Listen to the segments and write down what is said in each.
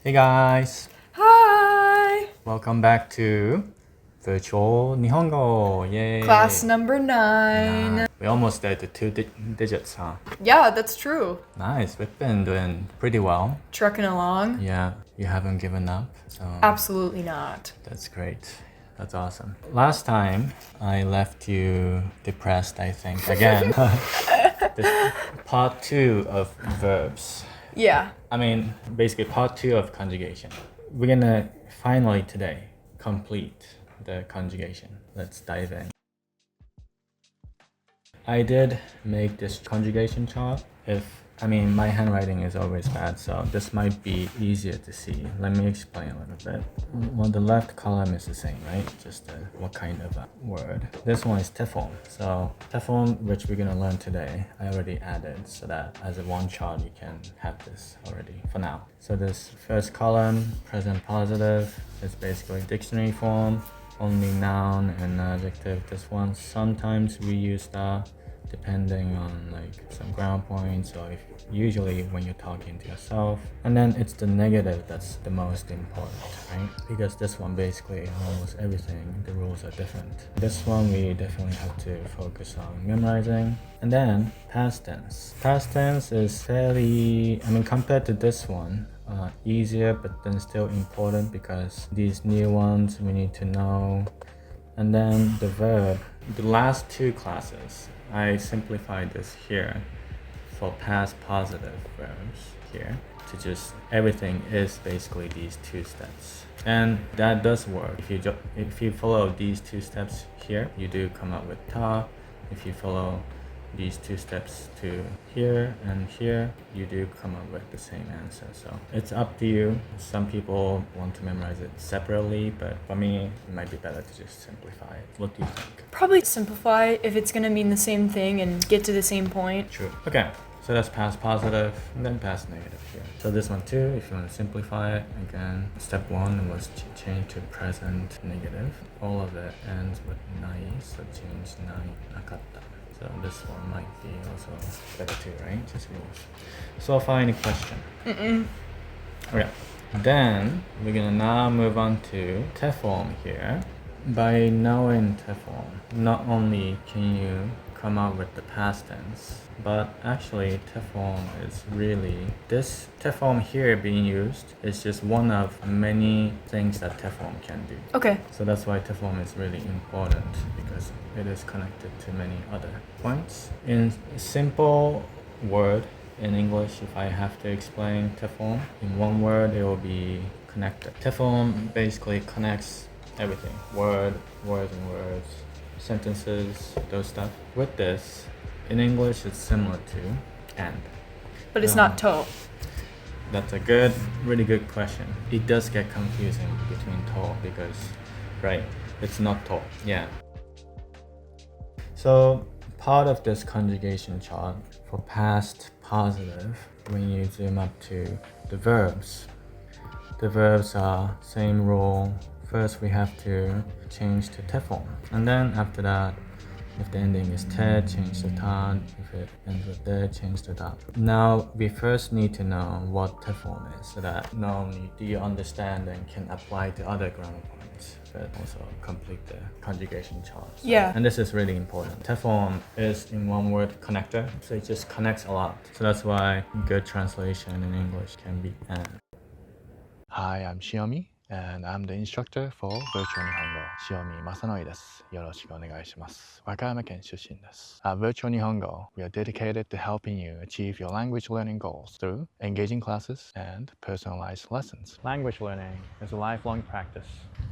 Hey guys! Hi! Welcome back to Virtual Nihongo! Yay! Class number 9. We almost did the digits, huh? Yeah, that's true. Nice, we've been doing pretty well. Trucking along? Yeah, you haven't given up, so Absolutely not. that's great. That's awesome. Last time, I left you depressed, I think, again. This part 2 of verbs. Yeah. I mean, basically part 2 of conjugation. We're gonna finally today complete the conjugation. Let's dive in. I did make this conjugation chart. My handwriting is always bad, so this might be easier to see. Let me explain a little bit. Well, the left column is the same, right? Just what kind of a word. This one is Teflon. So Teflon, which we're gonna learn today, I already added so that as a one chart you can have this already for now. So this first column, present positive, is basically dictionary form. Only noun and adjective. This one, sometimes we use the depending on like some ground points, or if usually when you're talking to yourself. And then it's the negative that's the most important, right? Because this one basically almost everything, the rules are different. This one we definitely have to focus on memorizing. And then past tense. Past tense is fairly, compared to this one, easier, but then still important because these new ones we need to know. And then the verb, the last two classes, I simplified this here for past positive verbs here to just everything is basically these two steps. And that does work. If you follow these two steps here, you do come up with ta. If you follow these two steps to here and here, you do come up with the same answer. So it's up to you. Some people want to memorize it separately, but for me, it might be better to just simplify it. What do you think? Probably simplify if it's gonna mean the same thing and get to the same point. True. Okay. So that's past positive and then past negative here. So this one too, if you want to simplify it, again, step 1 was change to present negative. All of it ends with nai, so change nai nakatta. So this one might be also better too, right? Just rules. So far, any question? Okay. Then we're gonna now move on to te form here. By knowing te form, not only can you come up with the past tense, but actually te form is really, this te form here being used is just one of many things that te form can do. Okay. So that's why te form is really important, because it is connected to many other points. In simple word in English, if I have to explain te form in one word, it will be connected. Te form basically connects everything, words and words, sentences, those stuff. With this, in English, it's similar to and. But it's not to. That's a really good question. It does get confusing between to because, right, it's not to. Yeah. So part of this conjugation chart for past positive, when you zoom up to the verbs are same rule. First we have to change to te form, and then after that, if the ending is te, change to ta. If it ends with de, change to ta. Now we first need to know what te form is, so that not only do you understand and can apply to other grammar points, but also complete the conjugation chart. So, Yeah. and this is really important. Te form is in one word connector, so it just connects a lot. So that's why good translation in English can be and. Hi, I'm Shiomi, and I'm the instructor for Virtual Nihongo. Shiomi-sensei です。よろしくお願いします。和歌山県出身です。At Virtual Nihongo, we are dedicated to helping you achieve your language learning goals through engaging classes and personalized lessons. Language learning is a lifelong practice,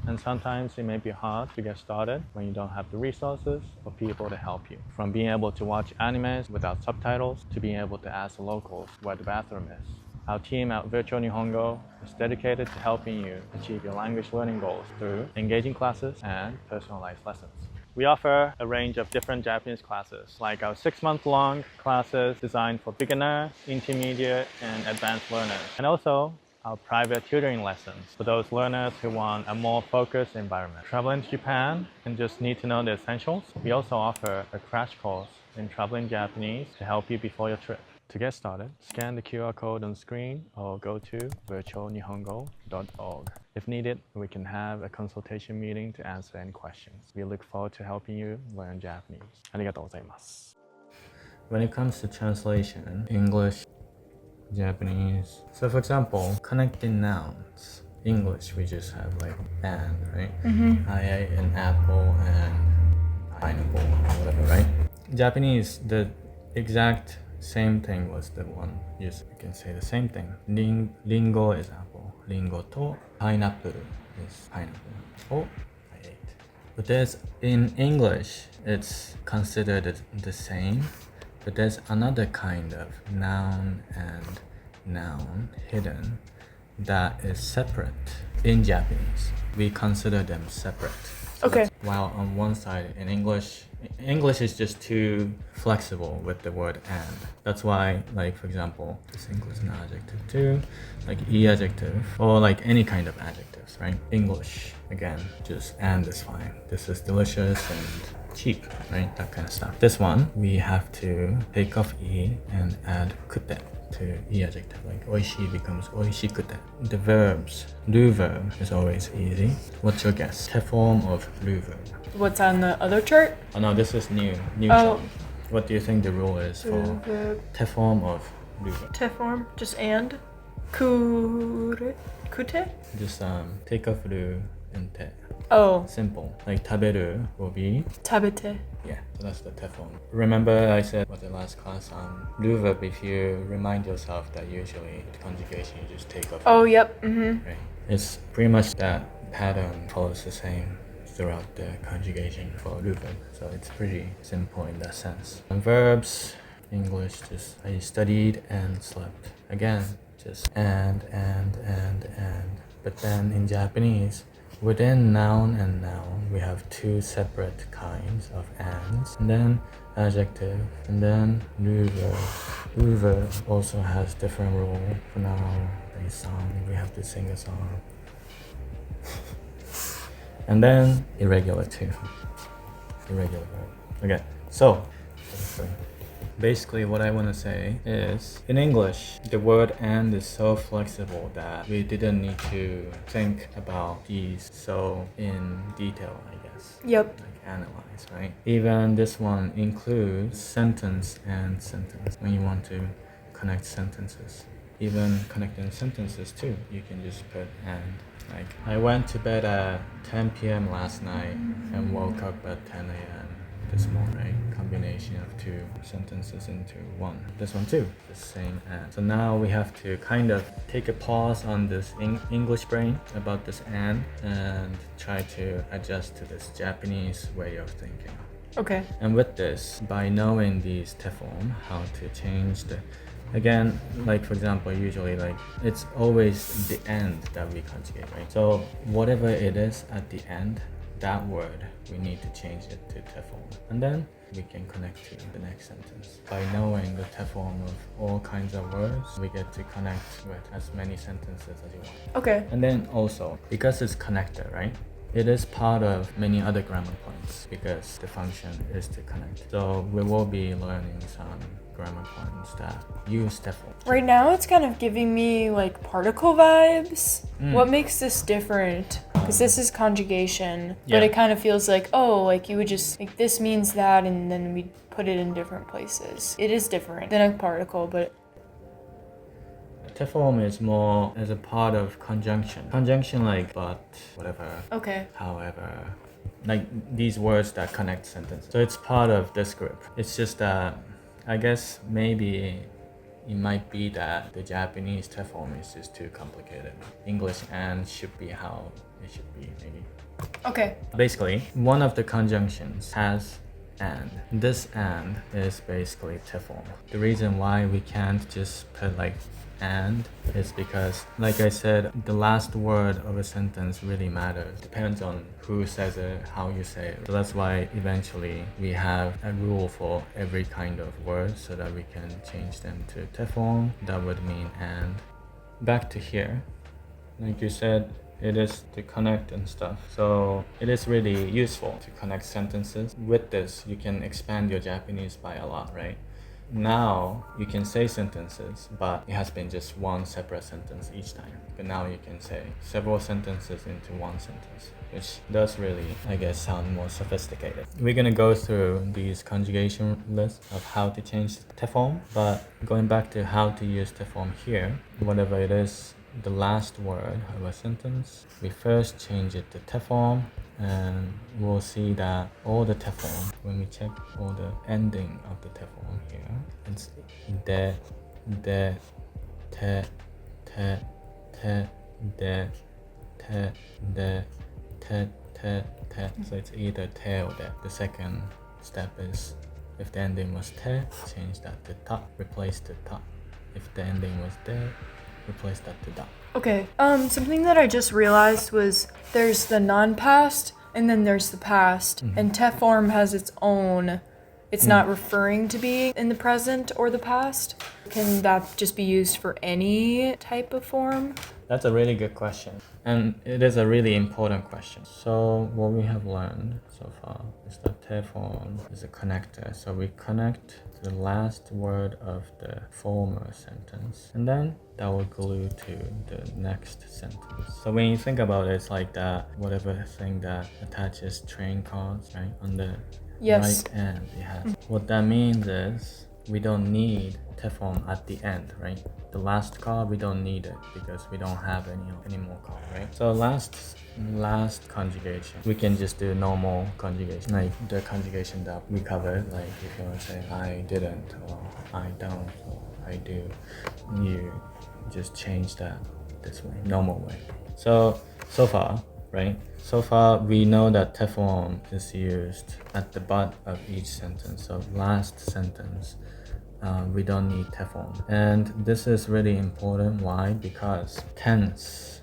and sometimes it may be hard to get started when you don't have the resources or people to help you. From being able to watch animes without subtitles to being able to ask the locals where the bathroom is. Our team at Virtual Nihongo is dedicated to helping you achieve your language learning goals through engaging classes and personalized lessons. We offer a range of different Japanese classes, like our 6-month-long classes designed for beginner, intermediate, and advanced learners, and also our private tutoring lessons for those learners who want a more focused environment. Traveling to Japan and just need to know the essentials, we also offer a crash course in traveling Japanese to help you before your trip. To get started, scan the QR code on screen or go to virtualnihongo.org. If needed, we can have a consultation meeting to answer any questions. We look forward to helping you learn Japanese. ありがとうございます。When it comes to translation, English, Japanese. So for example, connecting nouns. English, we just have like and, right? I ate an apple and pineapple or whatever, right? Japanese, the exact same thing was the one. Yes, you can say the same thing. Ringo is apple. Ringo to pineapple is pineapple. Oh, I ate. But there's in English, it's considered the same. But there's another kind of noun and noun hidden that is separate. In Japanese, we consider them separate. So Okay. While on one side in English is just too flexible with the word and. That's why, like for example, this English is an adjective too, like e adjective or like any kind of adjectives, right? English, again, just and is fine. This is delicious and cheap, right? That kind of stuff. This one, we have to take off e and add kute to e adjective, like oishi becomes oishikute. The verbs, ru verb is always easy. What's your guess? Te form of ru verb. What's on the other chart? Oh no, this is new Oh. chart. What do you think the rule is for Verb. te form of ru verb? Te form, just and. Kute? Just take off ru and te. Oh, Simple. Like taberu will be tabete. yeah, so that's the te form. Remember I said what the last class ru verb, if you remind yourself that usually the conjugation you just take off Oh, yep. Mm-hmm. right? It's pretty much that pattern follows the same throughout the conjugation for ru verb. So it's pretty simple in that sense. And verbs, English, just I studied and slept. Again, just and. But then in Japanese, within noun and noun, we have two separate kinds of ands, and then adjective, and then ru verb. Ru verb also has different rule. For now, a song, we have to sing a song. And then irregular too. Irregular verb. Okay, so basically what I want to say is in English the word and is so flexible that we didn't need to think about these so in detail, I guess. Yep. Like analyze, right? Even this one includes sentence and sentence when you want to connect sentences. Even connecting sentences too, you can just put and. Like, I went to bed at 10 p.m. last night and woke up at 10 a.m. this morning, right? Combination of two sentences into one. This one too, the same and. So now we have to kind of take a pause on this English brain about this and try to adjust to this Japanese way of thinking. Okay. And with this, by knowing these te form, how to change the again, like for example, usually like it's always the end that we conjugate, right? So whatever it is at the end, that word, we need to change it to te form. And then we can connect to the next sentence. By knowing the te form of all kinds of words, we get to connect with as many sentences as you want. Okay. And then also, because it's connected, right? It is part of many other grammar points because the function is to connect. So we will be learning some grammar points that use te form. Right now it's kind of giving me like particle vibes. What makes this different? Because this is conjugation, Yeah. but it kind of feels like, oh, like you would just, like this means that, and then we put it in different places. It is different than a particle, but Te form is more as a part of conjunction. Conjunction like but, whatever, okay. however, like these words that connect sentences. So it's part of this group. It's just that I guess maybe it might be that the Japanese te form is just too complicated. English and should be how it should be, maybe. Okay. Basically, one of the conjunctions has and. This and is basically te form. The reason why we can't just put like and is because, like I said, the last word of a sentence really matters. Depends on who says it, how you say it. So that's why eventually we have a rule for every kind of word so that we can change them to te form. That would mean and. Back to here, like you said, it is to connect and stuff. So it is really useful to connect sentences. With this, you can expand your Japanese by a lot, right? now you can say sentences, but it has been just one separate sentence each time. But now you can say several sentences into one sentence, which does really, I guess, sound more sophisticated. We're gonna go through these conjugation lists of how to change the form, but going back to how to use the form here, whatever it is, the last word of a sentence, we first change it to te form, and we'll see that all the te form, when we check all the ending of the te form here, it's de, te, te, te, de, te, de, te, te, te. So it's either te or de. The second step is, if the ending was te, change that to ta, replace the ta. If the ending was de, replace that to da. Okay. Something that I just realized was there's the non-past and then there's the past. And te form has its own. It's not referring to being in the present or the past. Can that just be used for any type of form? That's a really good question. And it is a really important question. So what we have learned so far is that te form is a connector. So we connect the last word of the former sentence, and then that will glue to the next sentence. So when you think about it, it's like that whatever thing that attaches train cars, right? On the Yes. right end, it has. What that means is we don't need te form at the end, right? The last car, we don't need it because we don't have any more car, right? So last conjugation, we can just do normal conjugation, like the conjugation that we covered. Like if you want to say I didn't, or I don't, or I do, you just change that this way, normal way. So far, right? So far, we know that te form is used at the butt of each sentence. So last sentence, we don't need te form. And this is really important. Why? Because tense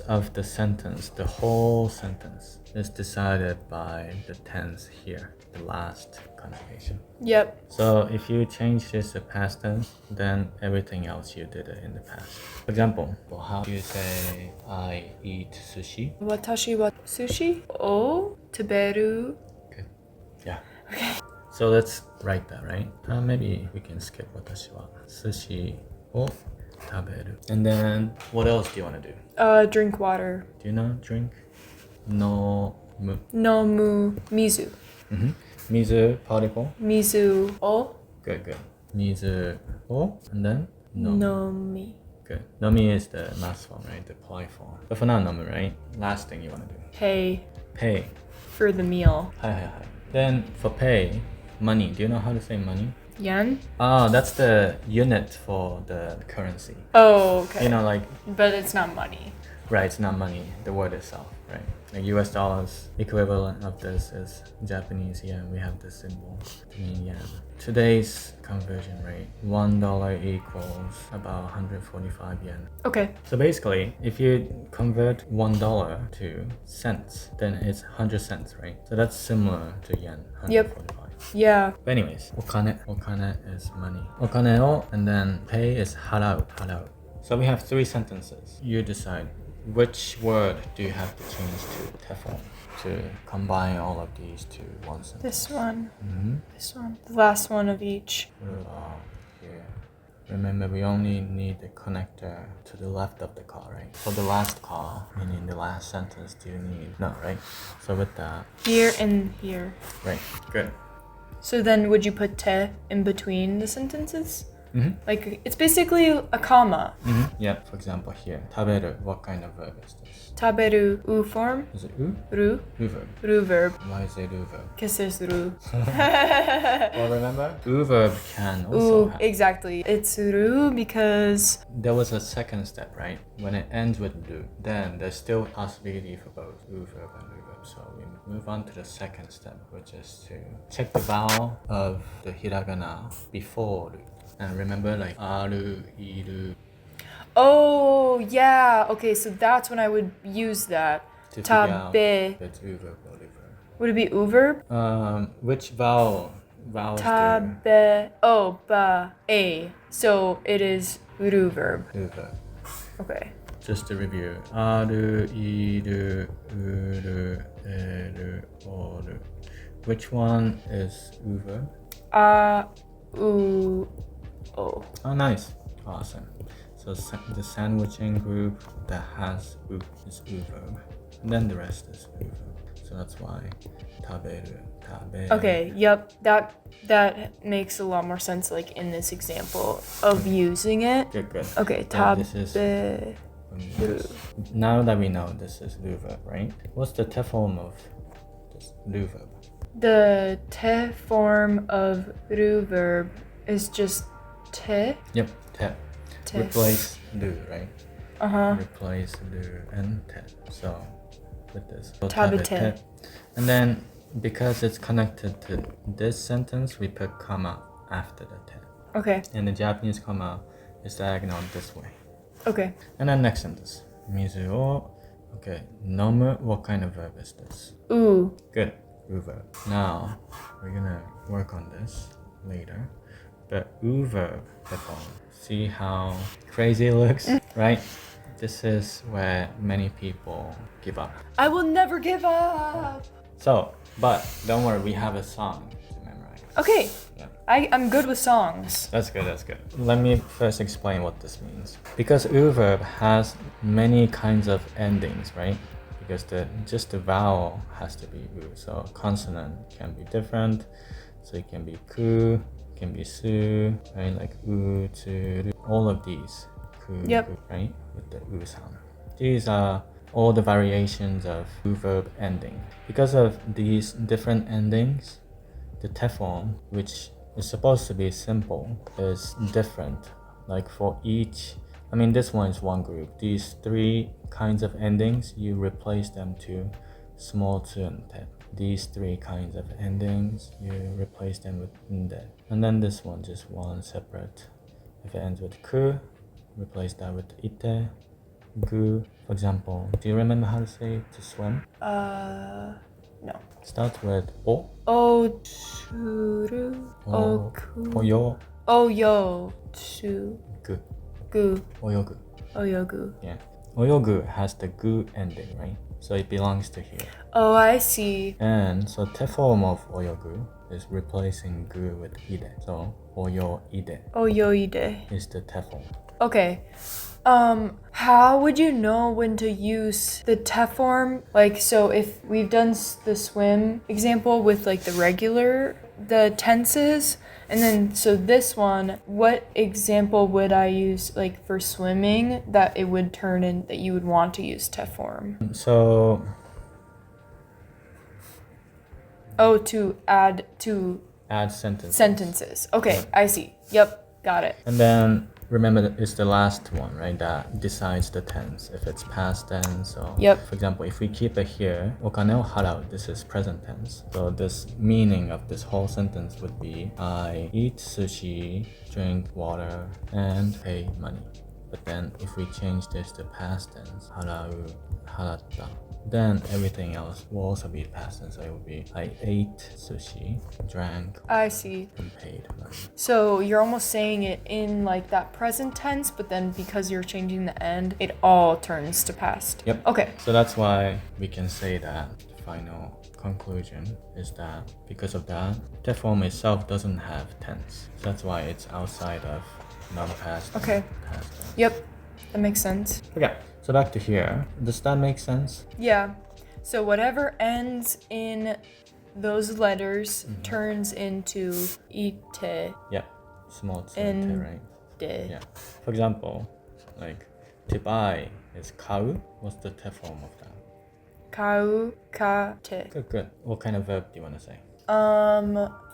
of the sentence, the whole sentence, is decided by the tense here, the last conjugation. Yep. So if you change this to past tense, then everything else you did it in the past. For example, how do you say I eat sushi? Watashi wa sushi o taberu. Good. Yeah. Okay. So let's write that, right? Maybe we can skip watashi wa sushi o taberu. And then what else do you want to do? Drink water. Do you know drink? No mu. No mu mizu. Mizu particle. Mizu o Good. Mizu o, and then no. nomi. Good. Nomi is the last one, right? The polite form. But for now, nomi, right? Last thing you want to do. Pay Pay. for the meal. Hi. Then for pay, money. Do you know how to say money? Yen? Oh, that's the unit for the currency. Oh, okay. You know, like, But it's not money. right, it's not money, the word itself, right? Like US dollars, equivalent of this is Japanese yen. We have this symbol to mean yen. Today's conversion rate, $1 equals about 145 yen. Okay. So basically, if you convert $1 to cents, then it's 100 cents, right? So that's similar to yen, 145. Yeah. But anyways, お金 is money. お金を and then pay is 払う So we have 3 sentences. You decide which word do you have to change to te form to combine all of these to one sentence. This one. This one. The last one of each. Here. Remember, we only need the connector to the left of the car, right? For the last car, meaning the last sentence, do you need? No, right? So with that. Here and here. Right, good. So then would you put te in between the sentences? Like, it's basically a comma. Yeah, for example, here. 食べる, what kind of verb is this? Taberu u form. Is it u? Ru. U verb. Ru verb. Why is it u verb? Because there's ru. Well, remember? U verb can also have. Exactly. It's ru because... There was a second step, right? When it ends with ru, then there's still possibility for both u verb and ru verb. So we move on to the second step, which is to check the vowel of the hiragana before ru. And remember, like, aru, iru. Oh, yeah. Okay, so that's when I would use that. To figure out Tabe. if it's u verb or ru verb. Would it be u verb? Which vowels Tabe. Oh, ba. A. So it is ru verb. do ru verb? Okay. Just to review. Aru, iru, uru, eru, oru. Which one is u verb? ooh, oh. Oh, nice. Awesome. So the sandwiching group that has u is u verb. And then the rest is u verb. So that's why taberu, tabe. Okay, yep. That makes a lot more sense like in this example of using it. Good. Okay, Yeah, this is taberu. now that we know this is lu verb, right? What's the te form of this lu verb? The te form of ru verb is just te. Yep, te. Te. Replace lu, right? Replace lu and te. So with this. So Tabete. And then because it's connected to this sentence, we put comma after the te. Okay. And the Japanese comma is diagonal this way. Okay. And then next sentence. Mizu o. Okay. Nomu. What kind of verb is this? Ooh. Good. U verb. Now we're gonna work on this later. But u verb, see how crazy it looks, right? This is where many people give up. I will never give up. So, but don't worry, we have a song to memorize. Okay. Yeah. I'm good with songs. That's good. Let me first explain what this means. Because u verb has many kinds of endings, right? Because just the vowel has to be u. So consonant can be different. So it can be ku, it can be su, right? Like u, tu, ru. All of these, ku, Yep. ku, right? With the u sound. These are all the variations of u verb ending. Because of these different endings, the te form, which is supposed to be simple, is different. Like for each, I mean this one is one group. These three kinds of endings, you replace them to small tu and te. These three kinds of endings, you replace them with nde. And then this one, just one separate. If it ends with ku, replace that with ite, gu. For example, do you remember how to say to swim? No. Starts with o. O turu. O ku. Oyo. Oyo tu. Gu. Gu. Oyogu. Oyogu. Yeah. Oyogu has the gu ending, right? So it belongs to here. Oh, I see. And so te form of oyogu is replacing gu with ide. So oyo-ide Oyoide. is the te form. Okay. How would you know when to use the te form? Like, so if we've done the swim example with like the tenses, and then so this one, what example would I use like for swimming that it would turn in that you would want to use te form? So Oh, to add sentences. Okay, I see. Yep, got it. and then remember that it's the last one, right? That decides the tense. If it's past tense, so Yep. for example, if we keep it here, okane o harau, this is present tense. So this meaning of this whole sentence would be I eat sushi, drink water, and pay money. But then if we change this to past tense, harau, haratta, then everything else will also be past tense. So it will be I ate sushi, drank, I see. and paid money. So you're almost saying it in like that present tense, but then because you're changing the end, it all turns to past. Yep. Okay. So that's why we can say that the final conclusion is that because of that, te form itself doesn't have tense. So that's why it's outside of non-past. and Okay. past tense. Yep. That makes sense. Okay. So back to here. Does that make sense? Yeah. So whatever ends in those letters turns into ite, Yeah. Small t, And- right? de. Yeah. For example, like to buy is kau. What's the te form of that? Kau, ka, te. Good. What kind of verb do you want to say?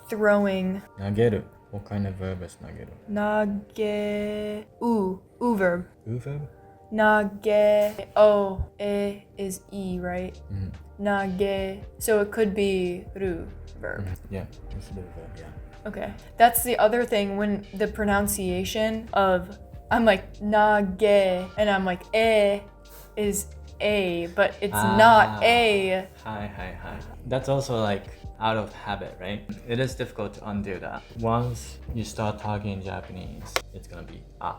Throwing. Nageru. What kind of verb is nageru? Nage. U verb. U verb? Nage. Oh, e is e, right? Mhm. Nage. So it could be ru verb. Yeah, it's a verb, yeah. Okay. That's the other thing when the pronunciation of I'm like nage and I'm like is a, but it's not a. Hi. That's also like out of habit, right? It is difficult to undo that. Once you start talking in Japanese, it's gonna be a,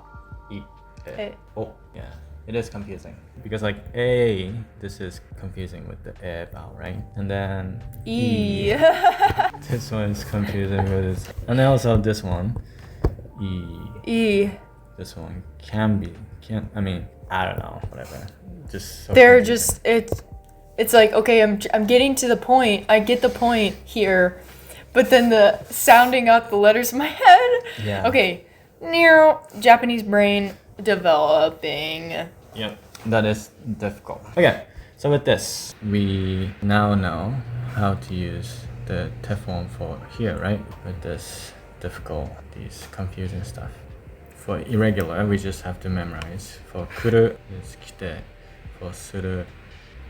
I, e, o. Yeah, it is confusing because like a, this is confusing with the e vowel, right? And then E. this one is confusing with this And then also this one, E. This one I mean, I don't know, whatever. Just so They're confusing. just it's like, okay, I'm getting to the point. I get the point here. But then the sounding out the letters in my head. Yeah. Okay. Japanese brain developing. Yep. That is difficult. Okay. So with this, we now know how to use the te form for here, right? With this difficult, these confusing stuff. For irregular, we just have to memorize. For kuru is kite. For suru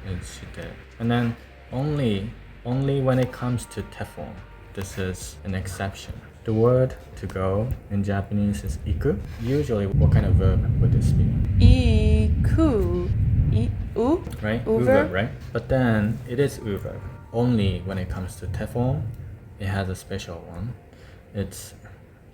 is shite. And then only when it comes to te form, this is an exception. The word to go in Japanese is iku. Usually, what kind of verb would this be? Iku. U? Right? U verb, verb? right? But then it is u verb. Only when it comes to te form, it has a special one. It's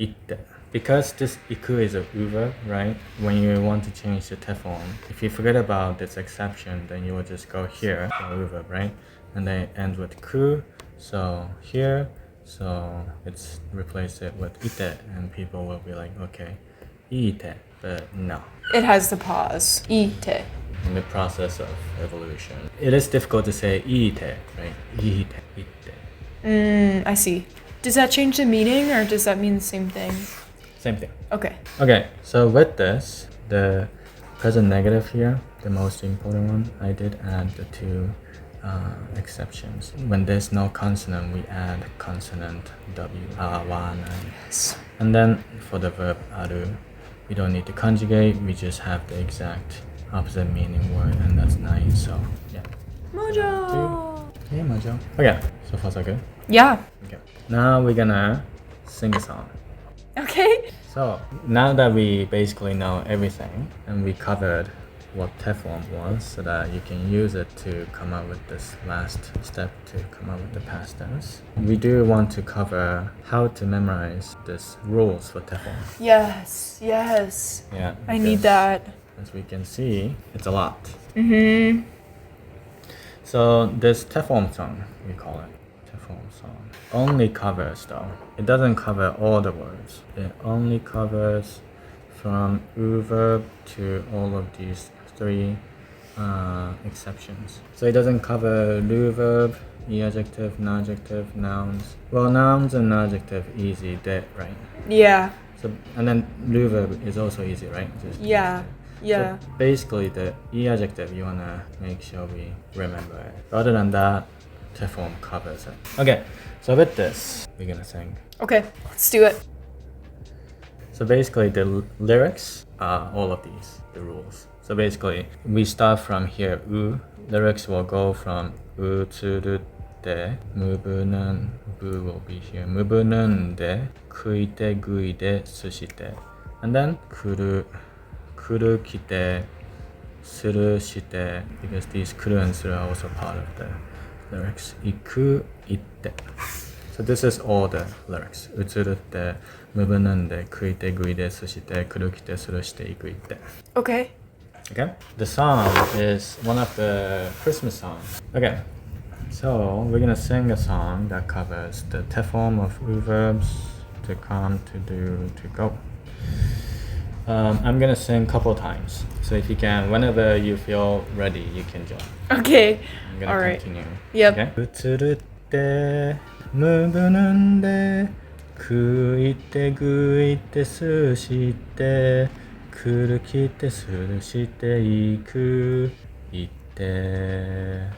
itte. Because this iku is a u verb, right? When you want to change the te form, if you forget about this exception, then you will just go here for u verb, right? And then it ends with ku, so here, so it's replace it with ite, and people will be like, okay, iite, but no. It has the pause. Ite. In the process of evolution, it is difficult to say iite, right? Iite, ite. I see. Does that change the meaning or does that mean the same thing? Same thing. Okay. Okay, so with this, the present negative here, the most important one, I did add the two exceptions. When there's no consonant, we add consonant W, wana. Yes. And then for the verb aru, we don't need to conjugate, we just have the exact opposite meaning word, and that's nine, so yeah. Mojo. Hey, Mojo. Okay, so far so good. Yeah. Okay, now we're gonna sing a song. Okay. So now that we basically know everything and we covered what te form was, so that you can use it to come up with this last step to come up with the past tense, we do want to cover how to memorize these rules for te form. Yes. Yes. Yeah, I need because that. as we can see, it's a lot. Mm-hmm. So this te form song, we call it te form song, only covers though. It doesn't cover all the words. It only covers from u verb to all of these three exceptions. So it doesn't cover lu verb, e adjective, non adjective, nouns. Well, nouns and adjective easy, that right? Yeah. So and then lu verb is also easy, right? Just Yeah. Yeah. So basically, the e adjective you wanna make sure we remember it. Other than that, te form covers it. Okay, so with this, we're gonna sing. Okay. Let's do it. So basically, the lyrics are all of these, the rules. So basically, we start from here, u. Lyrics will go from u to the de. 무브는, bu will be here. 무브는 de, 구이대, 구이대, 수시대. And then, kuru kite, suru shite, because these kuru and suru are also part of the lyrics. Iku, ite. So this is all the lyrics. Utsurute, mubunude, kuite, guide, sushite, kuru kite, suru shite, iku, ite. Okay. Okay? The song is one of the Christmas songs. Okay, so we're gonna sing a song that covers the te form of u verbs, to come, to do, to go. I'm gonna sing a couple times, so if you can, whenever you feel ready, you can join. Okay. I'm gonna All right. continue. Yep. Okay. utsurute, mubunude, kuite, guite, sushite, kuru kite, suru shite, iku, ite.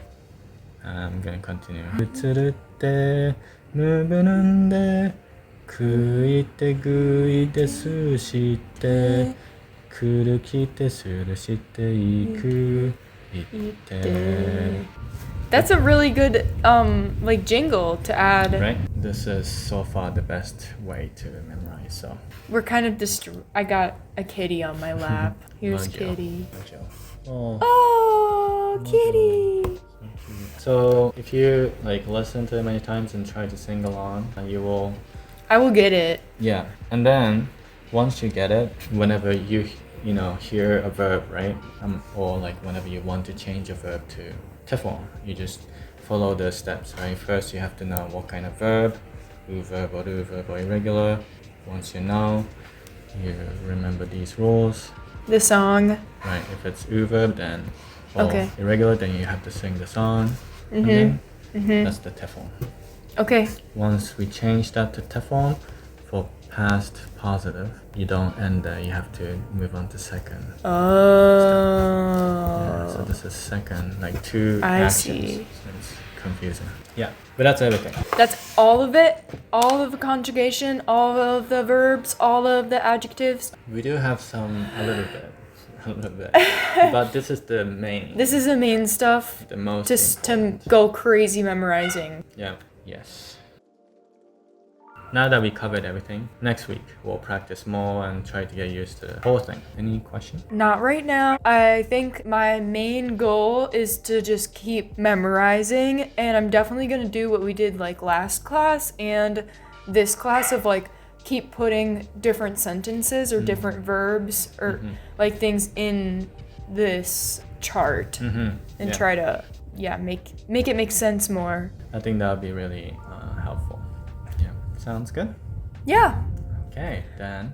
I'm gonna continue. utsurute, mubunude, kuite, guite, sushite, kuru kite, suru shite, iku, ite. That's a really good like jingle to add. Right? This is so far the best way to memorize. So We're kind of I got a kitty on my lap. Here's Mojo. Kitty. Mojo. Oh, Oh, kitty. so if you like listen to it many times and try to sing along, you will. I will get it. Yeah, and then once you get it, whenever you hear a verb, right? Or like whenever you want to change a verb to te form, you just follow the steps, right? First, you have to know what kind of verb, U verb or do verb or irregular. Once you know, you remember these rules. The song. Right, if it's U verb then or Okay. irregular, then you have to sing the song. Okay? That's the te form. Okay. Once we change that to te form, for past positive, you don't end there, you have to move on to second. Oh. Yeah, so this is second, like two I actions. see. So it's confusing. Yeah, but that's everything. That's all of it? All of the conjugation, all of the verbs, all of the adjectives? We do have a little bit, but this is the main. This is the main stuff. The most Just to important. go crazy memorizing. Yeah, yes. Now that we covered everything, next week we'll practice more and try to get used to the whole thing. Any question? Not right now. I think my main goal is to just keep memorizing, and I'm definitely gonna do what we did like last class and this class of like keep putting different sentences or different verbs or like things in this chart and try to make it make sense more. I think that would be really helpful. Yeah, sounds good. Yeah. Okay, then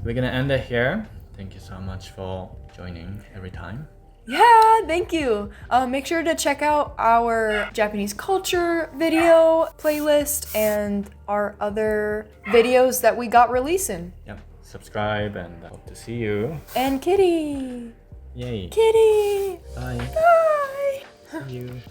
we're gonna end it here. Thank you so much for joining every time. Yeah, thank you. Make sure to check out our Japanese culture video playlist and our other videos that we got releasing. Yep, subscribe and hope to see you. And Kitty. Yay. Kitty. Bye. Bye. See you.